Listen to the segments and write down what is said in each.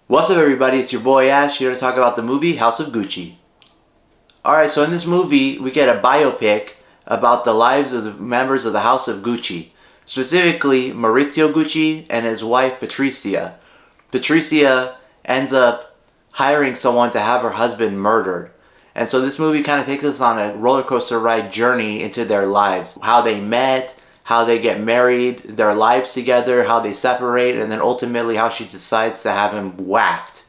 What's up everybody, it's your boy Ash here to talk about the movie House of Gucci. Alright, so in this movie we get a biopic about the lives of the members of the House of Gucci. Specifically Maurizio Gucci and his wife Patricia. Patricia ends up hiring someone to have her husband murdered. And so this movie kind of takes us on a roller coaster ride journey into their lives. How they met, how they get married, their lives together, how they separate, and then ultimately how she decides to have him whacked.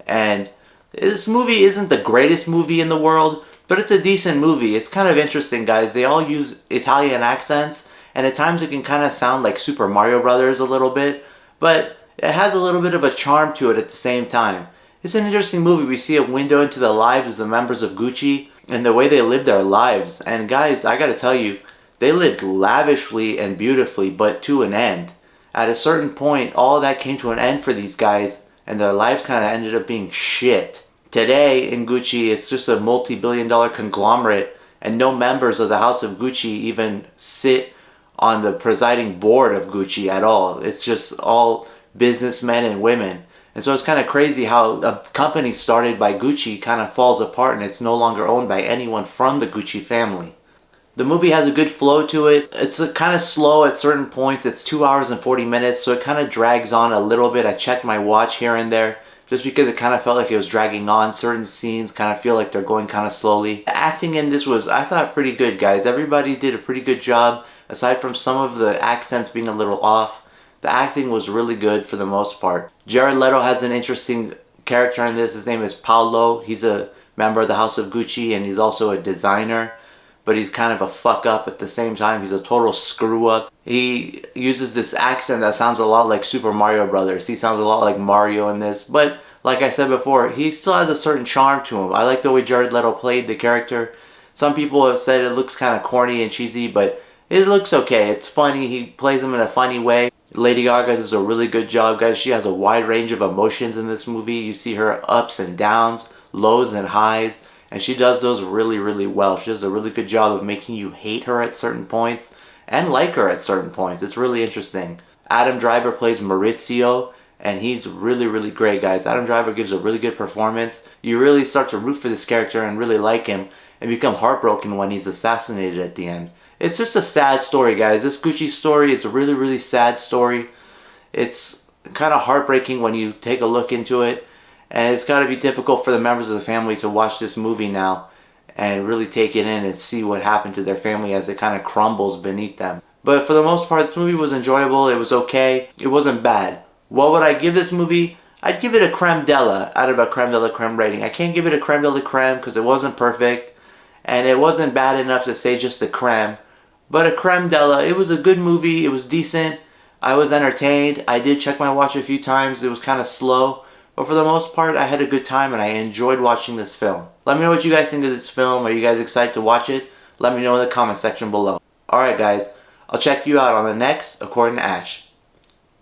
And this movie isn't the greatest movie in the world, but it's a decent movie. It's kind of interesting, guys. They all use Italian accents, and at times it can kind of sound like Super Mario Brothers a little bit, but it has a little bit of a charm to it at the same time. It's an interesting movie. We see a window into the lives of the members of Gucci and the way they live their lives. And guys, I gotta tell you, they lived lavishly and beautifully, but to an end. At a certain point, all that came to an end for these guys, and their lives kind of ended up being shit. Today, in Gucci, it's just a multi-billion-dollar conglomerate, and no members of the House of Gucci even sit on the presiding board of Gucci at all. It's just all businessmen and women. And so it's kind of crazy how a company started by Gucci kind of falls apart, and it's no longer owned by anyone from the Gucci family. The movie has a good flow to it. It's kind of slow at certain points. It's 2 hours and 40 minutes, so it kind of drags on a little bit. I checked my watch here and there just because it kind of felt like it was dragging on. Certain scenes kind of feel like they're going kind of slowly. The acting in this was, I thought, pretty good, guys. Everybody did a pretty good job. Aside from some of the accents being a little off, the acting was really good for the most part. Jared Leto has an interesting character in this. His name is Paolo. He's a member of the House of Gucci, and he's also a designer. But he's kind of a fuck up at the same time. He's a total screw up. He uses this accent that sounds a lot like Super Mario Brothers. He sounds a lot like Mario in this. But like I said before, he still has a certain charm to him. I like the way Jared Leto played the character. Some people have said it looks kind of corny and cheesy, but it looks okay. It's funny. He plays him in a funny way. Lady Gaga does a really good job, guys. She has a wide range of emotions in this movie. You see her ups and downs, lows and highs. And she does those really, really well. She does a really good job of making you hate her at certain points and like her at certain points. It's really interesting. Adam Driver plays Maurizio, and he's really, really great, guys. Adam Driver gives a really good performance. You really start to root for this character and really like him and become heartbroken when he's assassinated at the end. It's just a sad story, guys. This Gucci story is a really, really sad story. It's kind of heartbreaking when you take a look into it. And it's got to be difficult for the members of the family to watch this movie now and really take it in and see what happened to their family as it kind of crumbles beneath them. But for the most part, this movie was enjoyable. It was okay. It wasn't bad. What would I give this movie? I'd give it a creme de la out of a creme de la creme rating. I can't give it a creme de la creme because it wasn't perfect. And it wasn't bad enough to say just a creme. But a creme de la, it was a good movie. It was decent. I was entertained. I did check my watch a few times. It was kind of slow. But for the most part, I had a good time and I enjoyed watching this film. Let me know what you guys think of this film. Are you guys excited to watch it? Let me know in the comment section below. Alright guys, I'll check you out on the next According to Ash.